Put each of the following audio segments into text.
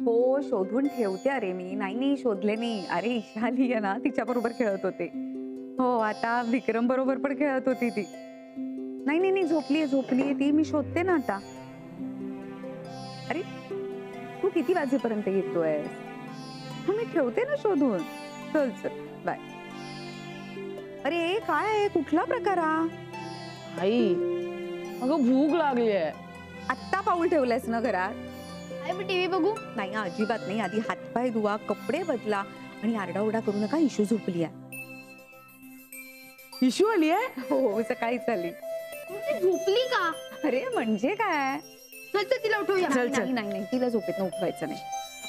हो शोधून ठेवते अरे मी. नाही शोधले नाही. अरे ईशा आली आहे ना तिच्या बरोबर खेळत होते. हो आता विक्रम बरोबर पण खेळत होती ती. नाही झोपलीये ती. मी शोधते ना आता. अरे तू किती वाजेपर्यंत येतोय? मी ठेवते ना शोधून. चल बाय. अरे काय आहे? कुठला प्रकार हा? आई अगं भूक लागली आहे. आत्ता पाऊल ठेवलंयस ना घरात? आई मी टीव्ही बघू. नाही अजिबात नाही. आधी हातपाय धुवा, कपडे बदला आणि आरडाओरडा करू नका. इशू झोपली आहे. इशू आली आहे? हो सकाळीच आली. झोपली का? अरे म्हणजे काय? चल तिला उठवूया. नाही तिला झोपेतून उठवायचं नाही.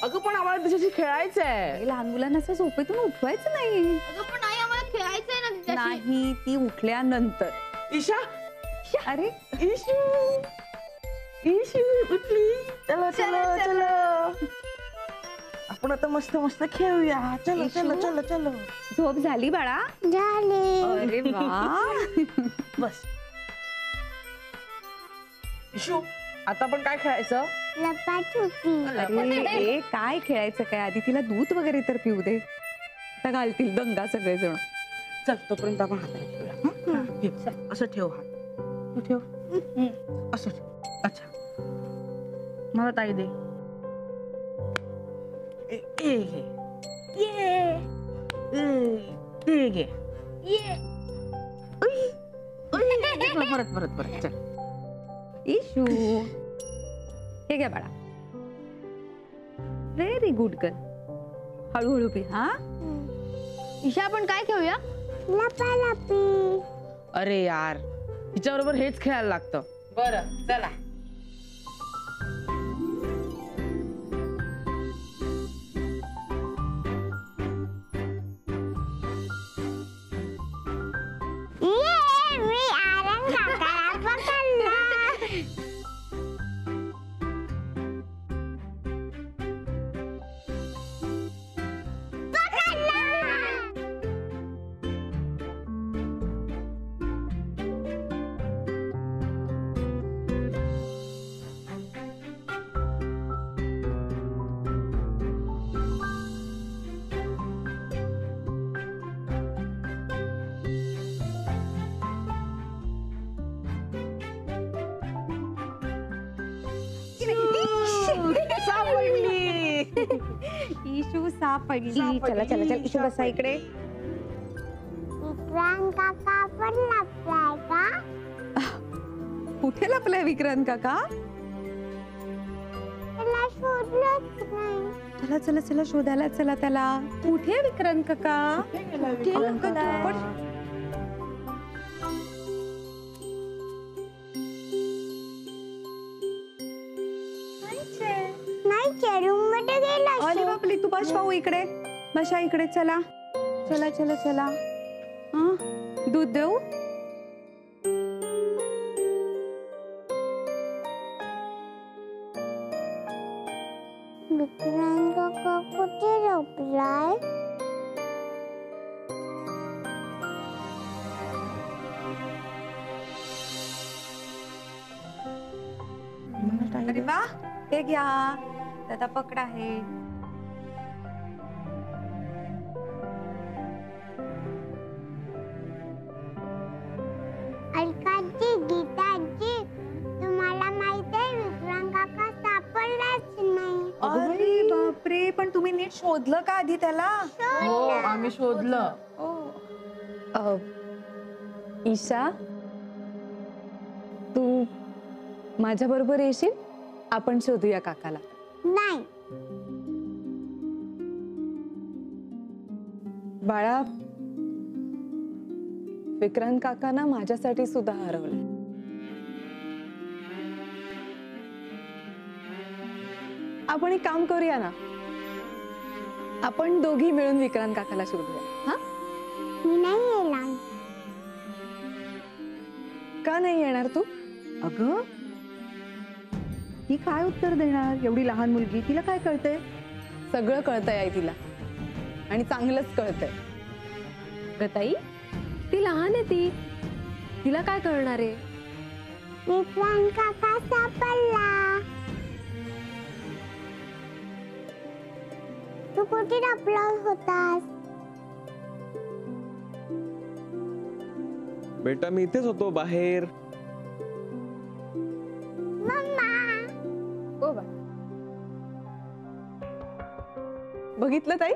अगं पण आम्हाला तिच्याशी खेळायचंय. लहान मुलांना असं झोपेतून उठवायचं नाही. अगं पण आई आम्हाला खेळायचंय ना तिच्याशी. नाही ती उठल्यानंतर. ईशा अरे इशू उठली. चलो चलो चलो आपण आता मस्त मस्त खेळूया. चलो चलो चलो चलो. झोप झाली बाळा? झाली. अरे वा. बस इशू आता आपण काय खेळायचं? अरे काय खेळायचं काय? आधी तिला दूध वगैरे तर पिऊ दे. आता घालतील दंगा सगळेजण. चल तोपर्यंत आपण हाताने खेळूया. असं ठेव हात. ठेव असं ठेव. अच्छा मला ताई दे. परत परत परत चल. इशू हे घ्या बाळा. Very good girl. हळूहळू पी. हा ईशा आपण काय खेळूया? लपालपी. अरे यार हिच्या बरोबर हेच खेळायला लागतं. बरं चला. इशू सापडली. चला चला चल इशू बसा इकडे. विक्रांत काका पण लपलाय का? कुठे लपलाय विक्रांत काका? त्याला शोधलंच नाही. चला चला चला शोधायला चला त्याला. कुठे विक्रांत काका? अरे बापले तू बस पाहू इकडे. बसा इकडे. चला चला चला चला. हा दूध देऊ? विक्रांत काका कुठे लपलाय? अरे वा हे घ्या. दादा पकडा आहे. अलकाजी गीताजी तुम्हाला माहित आहे विक्रांत काका सापडलाच नाही. अरे बापरे. पण तुम्ही नीट शोधलं का आधी त्याला? हो आम्ही शोधलं. ईशा तू माझ्या बरोबर येशील? आपण शोधूया काकाला. नाही. बाळा विक्रांत काकांना माझ्यासाठी सुद्धा हरवलं. आपण एक काम करूया ना. आपण दोघी मिळून विक्रांत काकाला शोधूया. हा मी नाही येणार. का नाही येणार तू? अगं ही काय उत्तर देणार? एवढी लहान मुलगी. तिला काय कळतंय? सगळं कळतंय आई तिला. आणि चांगलंच कळतंय. गताई ती लहान आहे. तिला काय कळणार आहे? विक्रांत काका सापडला. तू कुठे लपला होतास? बेटा मी इथेच होतो बाहेर. मम्मा हो बा. बघितलं ताई?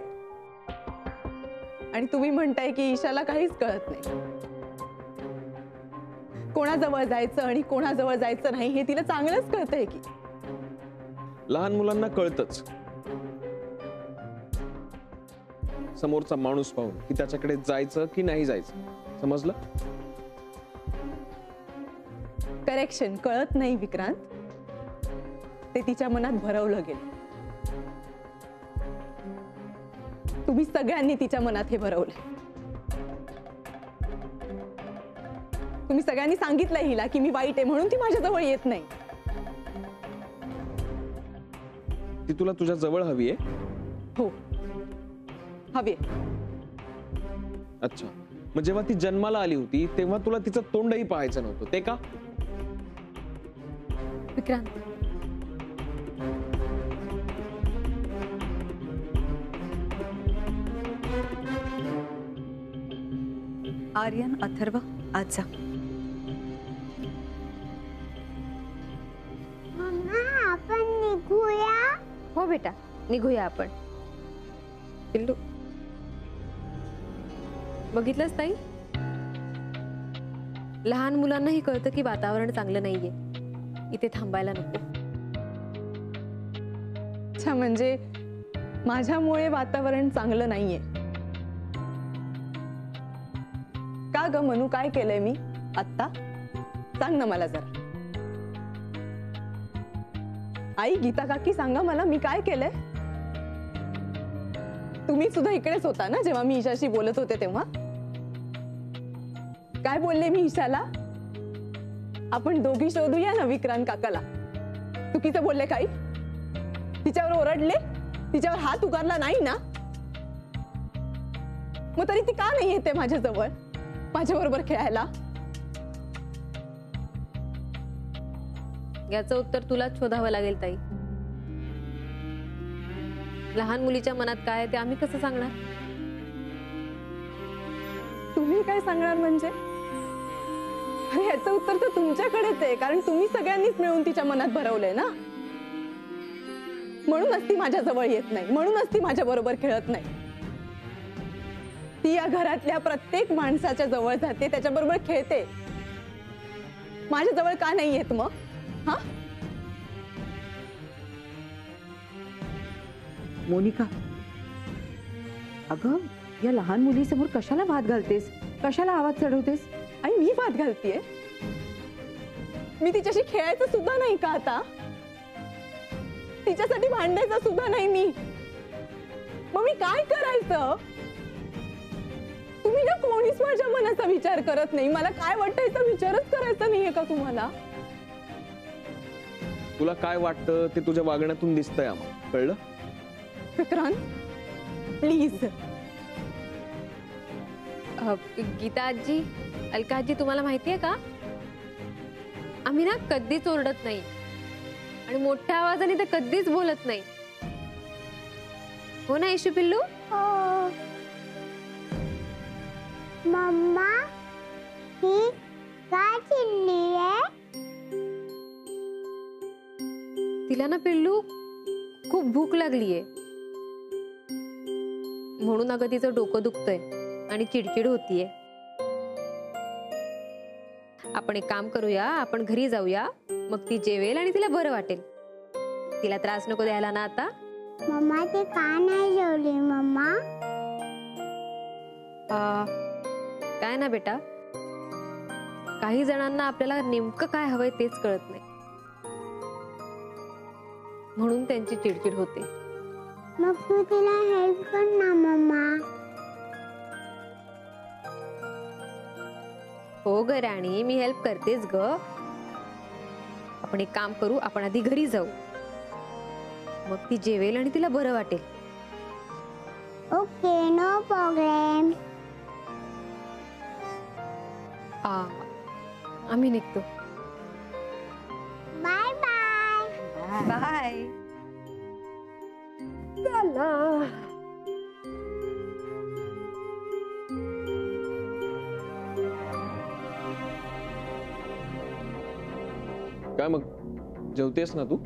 आणि तुम्ही म्हणताय की ईशाला काहीच कळत नाही. कोणाजवळ जायचं आणि कोणाजवळ जायचं नाही हे तिला चांगलंच कळतंय की. लहान मुलांना कळतच समोरचा माणूस पाहून की त्याच्याकडे जायचं की नाही जायचं. समजलं? करेक्शन, कळत नाही विक्रांत. ते तिच्या मनात भरवलं गेलं. तुम्ही सगळ्यांनी तिच्या मनात हे भरवलंय. तुम्ही सगळ्यांनी सांगितलंय हिला की मी वाईट आहे म्हणून ती माझ्याजवळ येत नाही. ती तुला तुझ्या जवळ हवी आहे? हो, हवी. अच्छा, मग जेव्हा ती जन्माला आली होती तेव्हा तुला तिचं तोंडही पाहायचं नव्हतं ते का? विक्रांत, आर्यन, अथर्व, आज जा. मम्मा आपण निघूया. हो बेटा, निघूया आपण. पिल्लू, बघितलंच ताई, लहान मुलांनाही कळतं की वातावरण चांगलं नाहीये, इथे थांबायला नको. अच्छा, म्हणजे माझ्यामुळे वातावरण चांगलं नाहीये का ग मनू? काय केलंय मी आत्ता? सांग ना मला जरा. आई, गीता काकी, सांगा मला मी काय केलंय? तुम्ही सुद्धा इकडेच होता ना जेव्हा मी ईशाशी बोलत होते तेव्हा? काय बोलले मी ईशाला? आपण दोघी शोधूया ना विक्रांत काकाला. चुकीचं बोलले काही? तिच्यावर ओरडले? तिच्यावर हात उगारला नाही ना? मग तरी ती का नाही येते माझ्या जवळ, माझ्या बरोबर खेळायला? याचं उत्तर तुलाच शोधावं लागेल ताई. लहान मुलीच्या मनात काय आहे ते आम्ही कसं सांगणार? तुम्ही काय सांगणार म्हणजे? अरे याचं उत्तर तर तुमच्याकडेच आहे, कारण तुम्ही सगळ्यांनीच मिळून तिच्या मनात भरवलंय ना. म्हणूनच ती माझ्या जवळ येत नाही, म्हणूनच ती माझ्या बरोबर खेळत नाही. ती या घरातल्या प्रत्येक माणसाच्या जवळ जाते, त्याच्याबरोबर खेळते. माझ्या जवळ का नाही येत मग? हा, मोनिका, अगं या लहान मुलीसमोर कशाला वाद घालतेस? कशाला आवाज चढवतेस? आणि मी वाद घालतीये? मी तिच्याशी खेळायचं सुद्धा नाही का आता? तिच्यासाठी भांडायचं सुद्धा नाही मी. मग मी काय करायचं? तुम्ही ना कोणीच माझ्या मनाचा विचार करत नाही. मला काय वाटतं याचा विचारच करायचा नाहीये का तुम्हाला? तुला काय वाटतं ते तुझ्या वागण्यातून दिसतंय आम्हाला, कळलं? विक्रांत, प्लीज. गीता आजी, अलका आजी, तुम्हाला माहितीये का, आम्ही ना कधीच ओरडत नाही आणि मोठ्या आवाजाने तर कधीच बोलत नाही. हो ना इशू पिल्लू? हो. मम्मा ही काय चिल्लीये? तिला ना पिल्लू खूप भूक लागलीये, म्हणून अगं तिचं डोकं दुखतंय आणि चिडचिड होतीये. आपण एक काम करूया, आपण घरी जाऊया, मग ती जेवेल आणि तिला बरं वाटेल. तिला त्रास नको द्यायला ना आता. मम्मा ती का नाही जेवली मम्मा? काय ना बेटा, काही जणांना आपल्याला नेमकं काय हवंय तेच कळत नाही, म्हणून त्यांची चिडचिड होते. मग तू तिला हेल्प कर ना मम्मा. हो ग राणी, मी हेल्प करतेच ग. आपण एक काम करू, आपण आधी घरी जाऊ, मग ती जेवेल आणि तिला बरं वाटेल. Okay, no problem. आम्ही निघतो. Bye bye. बाय. चला. काय मग जेवतेस ना तू?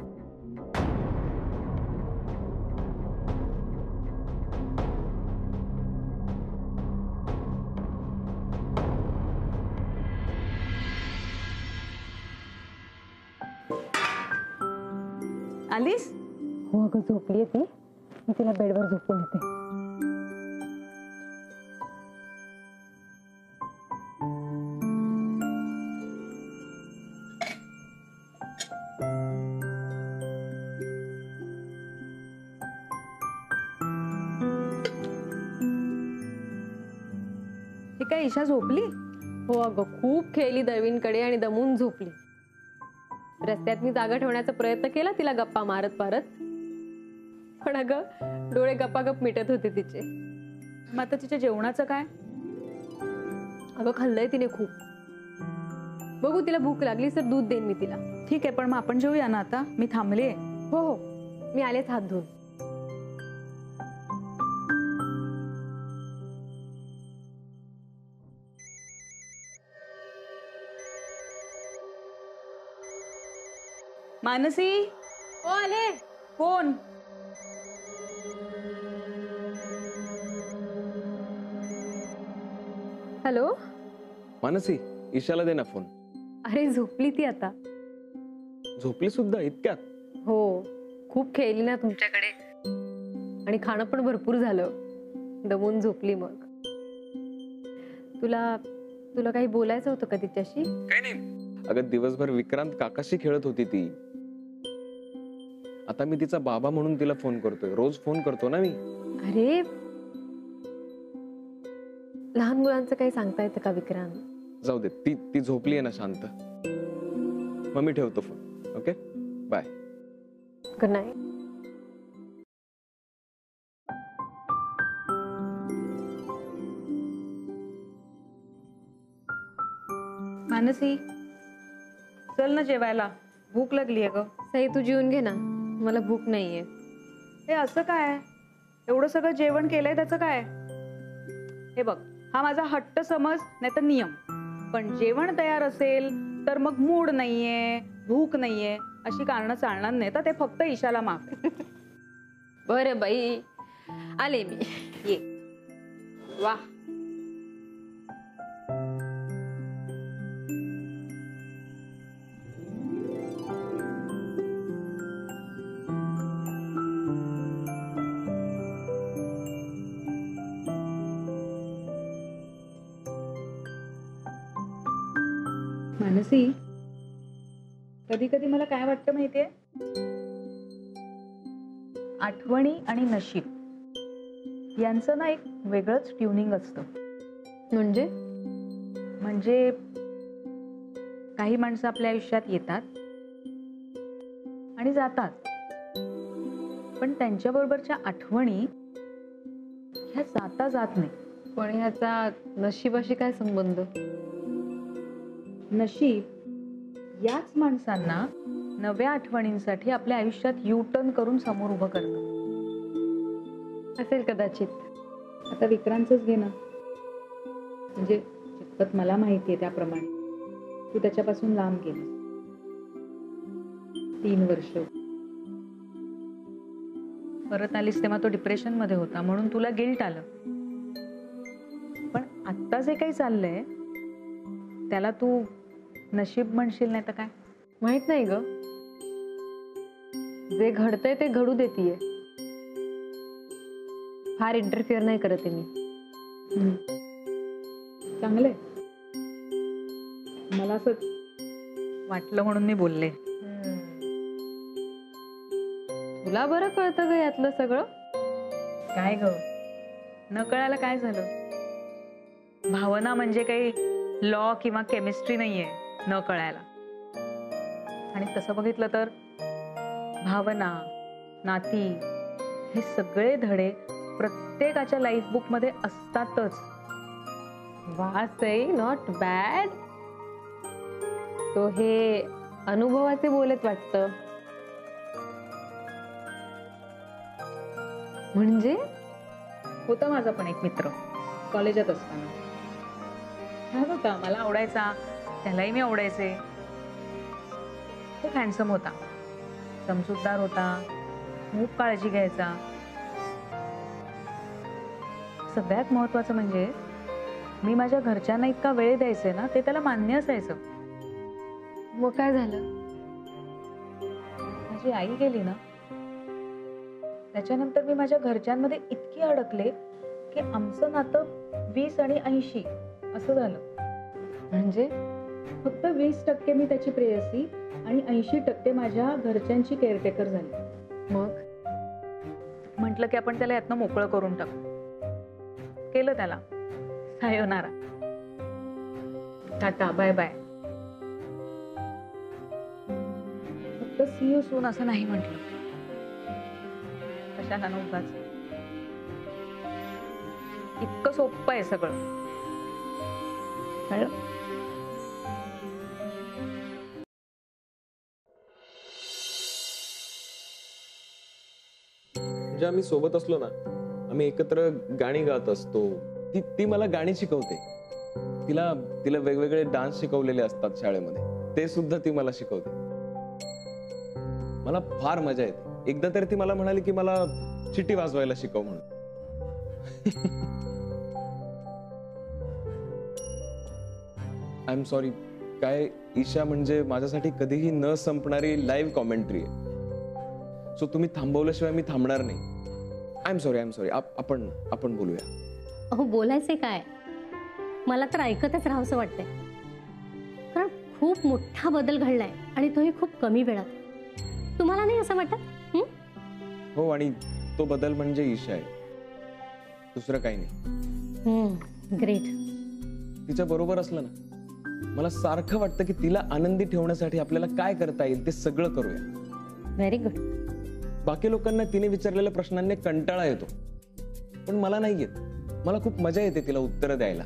आलीस? हो अगं झोपली ती, मी तिला बेडवर झोपून येते. हे काय ईशा झोपली? हो अगं खूप खेळली दळवींकडे आणि दमून झोपली. रस्त्यात मी जागा ठेवण्याचा प्रयत्न केला तिला गप्पा मारत मारत, पण अगं डोळे गप्पागप मिटत होते तिचे. मग आता तिच्या जेवणाचं काय? अगं खाल्लंय तिने खूप. बघू तिला भूक लागली तर दूध देईन मी तिला. ठीक आहे, पण मग आपण जेवूया ना आता. मी थांबले. हो हो, मी आलेच हात धुवून. मानसी, हो आले. फोन. हॅलो. मानसी, ईशाला दे ना फोन. अरे झोपली ती आता. झोपली सुद्धा इतक्यात? हो, खूप खेळली ना तुमच्याकडे आणि खाणं पण भरपूर झालं. दमून झोपली. मग तुला तुला काही बोलायचं होतं का तिच्याशी? काही नाही. अगं दिवसभर विक्रांत काकाशी खेळत होती ती. आता मी तिचा बाबा म्हणून तिला फोन करतोय. रोज फोन करतो ना मी. अरे लहान मुलांचं काही सांगता येतं का विक्रांत? जाऊ दे, ती झोपली आहे ना शांत. मग मी ठेवतो phone. Okay, bye. Good night. Mansi, चल ना जेवायला. भूक लागली आहे ग. सई तू जेवून घे ना, मला भूक नाहीये. हे असं काय? एवढं सगळं जेवण केलंय त्याचं काय? हे बघ, हा माझा हट्ट समज नाही तर नियम, पण जेवण तयार असेल तर मग मूड नाहीये, भूक नाहीये अशी कारणं चालणार नाही. तर ते फक्त ईशाला माफ आहे. बरं बाई, आले मी. ये. वा. मानसी, कधी कधी मला काय वाटतं माहितीये, आठवणी आणि नशीब यांचं ना एक वेगळंच ट्युनिंग असतं. म्हणजे काही माणसं आपल्या आयुष्यात येतात आणि जातात, पण त्यांच्याबरोबरच्या आठवणी ह्या जात नाही. पण ह्याचा नशिबाशी काय संबंध? नशीब याच माणसांना नव्या आठवणींसाठी आपल्या आयुष्यात यू टर्न करून समोर उभं करतं. असेल कदाचित. आता विक्रांतच घे ना. म्हणजे जितपत मला माहिती आहे त्याप्रमाणे तू त्याच्यापासून लांब गेली 3 वर्ष. परत आलीस तेव्हा तो डिप्रेशन मध्ये होता, म्हणून तुला गिल्ट आलं. पण आत्ता जे काही चाललंय त्याला तू नशीब म्हणशील नाही तर काय? माहित नाही ग. जे घडतंय ते घडू देतीये. फार इंटरफिअर नाही करत आहे मी. चांगलंय. मला असंच वाटलं म्हणून मी बोलले. तुला बरं कळतं ग यातलं सगळं. काय ग, न कळायला काय झालं? भावना म्हणजे काही लॉ किंवा केमिस्ट्री नाहीये न कळायला. आणि तसं बघितलं तर भावना, नाती हे सगळे धडे प्रत्येकाच्या लाईफ बुक मध्ये असतातच. वा सई, नॉट बॅड. तो हे अनुभवाचे बोलत वाटतं. म्हणजे होता माझा पण एक मित्र कॉलेजात असताना. छान होता, मला आवडायचा, त्यालाही मी आवडायचे. तो खूप हँडसम होता, समजूतदार होता, खूप काळजी घ्यायचा. सगळ्यात महत्वाचं म्हणजे मी माझ्या घरच्यांना इतका वेळ द्यायचे ना, ते त्याला मान्य असायचं. मग काय झालं? माझी आई गेली ना, त्याच्यानंतर मी माझ्या घरच्यांमध्ये इतकी अडकले की आमचं नातं 20 आणि 80 असं झालं. म्हणजे फक्त 20% मी त्याची प्रेयसी आणि 80% माझ्या घरच्यांची केअरटेकर झाली. मग म्हटलं की आपण त्याला यातनं मोकळं करून टाकू. केलं त्याला. Sayonara, tata, bye bye. फक्त सी यू सून असं नाही म्हटलं. कशाला नव्हताच. इतकं सोपं आहे सगळं. कळलं? म्हणजे आम्ही सोबत असलो ना, आम्ही एकत्र गाणी गात असतो. ती मला गाणी शिकवते. तिला वेगवेगळे डान्स शिकवलेले असतात शाळेमध्ये, ते सुद्धा ती मला शिकवते. मला फार मजा येते. एकदा तरी ती मला म्हणाली की मला चिट्टी वाजवायला शिकव म्हणून. I am sorry. काय ईशा म्हणजे माझ्यासाठी कधीही न संपणारी लाईव्ह कॉमेंट्री आहे. सो तुम्ही थांबवल्याशिवाय मी थांबणार नाही. I am sorry. आपण बोलूया. अहो, बोलायचे काय? मला तर ऐकतच राहावंसं वाटतंय, कारण खूप मोठा बदल घडलाय आणि तोही खूप कमी वेळात. तुम्हाला नाही असं वाटत? हो, आणि तो बदल म्हणजे ईशा आहे, दुसरं काही नाही. ग्रेट. तिच्या बरोबर असलं ना, मला सारखं वाटतं की तिला आनंदी ठेवण्यासाठी आपल्याला काय करता येईल ते सगळं करूया. Very good. बाकी लोकांना तिने विचारलेल्या प्रश्नांनी कंटाळा येतो, पण मला नाही येत. मला खूप मजा येते तिला उत्तरं द्यायला.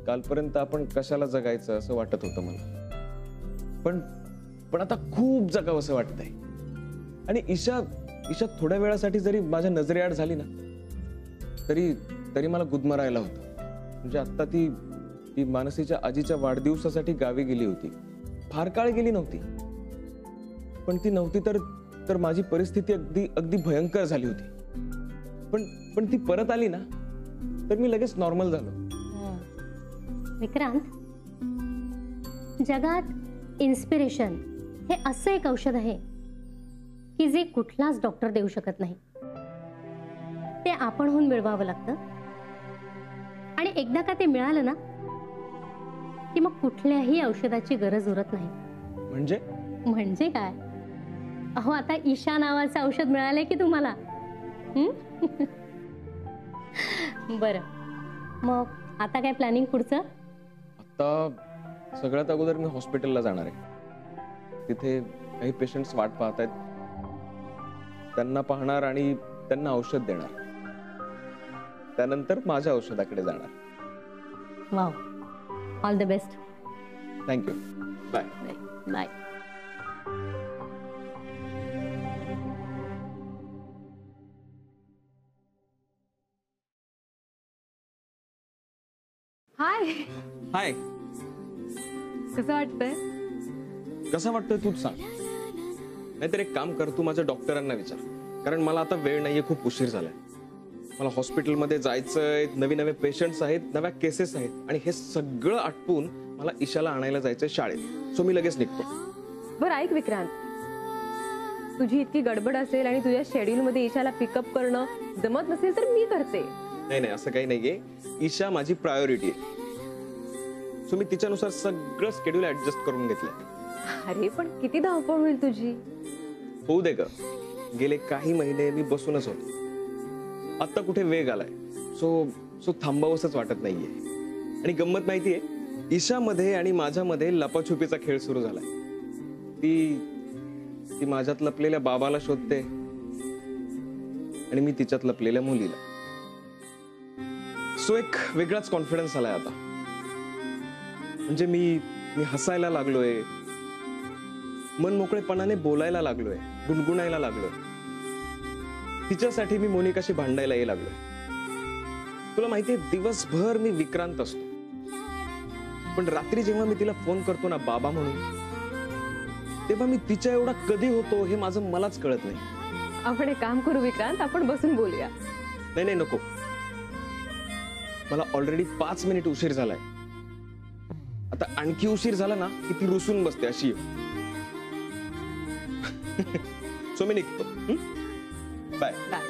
कालपर्यंत आपण कशाला जगायचं असं वाटत होतं मला, पण आता खूप जगावं असं वाटतंय. आणि ईशा थोड्या वेळासाठी जरी माझ्या नजरेआड झाली ना, तरी मला गुदमरायला होतं. म्हणजे आता ती मानसीच्या आजीच्या वाढदिवसासाठी गावी गेली होती. फार काळ गेली नव्हती, पण ती नव्हती तर माझी परिस्थिती अगदी भयंकर झाली होती. पण ती परत आली ना, तर मी लगेच नॉर्मल झालो. विक्रांत, जगात इन्स्पिरेशन हे असं एक औषध आहे की जे कुठलाच डॉक्टर देऊ शकत नाही. ते आपणहून मिळवावं लागतं, आणि एकदा का ते मिळालं ना की मग कुठल्याही औषधाची गरज उरत नाही. म्हणजे काय? अहो, आता ईशा नावाचं औषध मिळालंय की तुम्हाला. बरं, मग आता काय प्लॅनिंग पुढचं? आता सगळ्यात अगोदर मी हॉस्पिटलला जाणार आहे. तिथे काही पेशंट्स वाट पाहत आहेत. त्यांना पाहणार आणि त्यांना औषध देणार. त्यानंतर माझ्या औषधाकडे जाणार. Wow, all the best. Thank you. Bye. Bye. Hi. कसं वाटतंय? कसं वाटतंय तूच सांग. नाहीतर एक काम कर, तू माझ्या डॉक्टरांना विचार, कारण मला आता वेळ नाहीये, खूप उशीर झालाय. मला हॉस्पिटलमध्ये जायचंय, नवे पेशंट्स आहेत, नव्या केसेस आहेत, आणि हे सगळं आटपून मला ईशाला आणायला जायचंय शाळेत. सो मी लगेच निघतो. बरं ऐक विक्रांत, तुझी इतकी गडबड असेल आणि तुझ्या शेड्यूल मध्ये ईशाला पिकअप करणं जमत नसेल तर मी करते. नाही, असं काही नाहीये. ईशा माझी प्रायोरिटी आहे. सो मी तिच्यानुसार सगळं शेड्यूल ऍडजस्ट करून घेतलंय. अरे पण किती धावपळ होईल तुझी. होऊ दे ग. गेले काही महिने मी बसूनच होतो. आता कुठे वेग आलाय. सो थांबावंसच वाटत नाहीये. आणि गंमत माहितीये, ईशामध्ये आणि माझ्यामध्ये लपाछुपीचा खेळ सुरू झालाय. ती माझ्यात लपलेल्या बाबाला शोधते आणि मी तिच्यात लपलेल्या मुलीला. सो एक वेगळाच कॉन्फिडन्स आलाय आता. म्हणजे मी हसायला लागलोय, मन मोकळेपणाने बोलायला लागलोय, गुणगुणायला लागलोय. तिच्यासाठी मी मोनिकाशी भांडायला ये लागलोय. तुला माहितीये, दिवसभर मी विक्रांत असतो, पण रात्री जेव्हा मी तिला फोन करतो ना बाबा म्हणून, तेव्हा मी तिच्या एवढा कधी होतो हे माझं मलाच कळत नाही. आपण एक काम करू विक्रांत, आपण बसून बोलूया. नाही नाही नको, मला ऑलरेडी 5 मिनिट उशीर झालाय. आता आणखी उशीर झाला ना की ती रुसून बसते अशी. सो मी निघतो. बाय. बाय.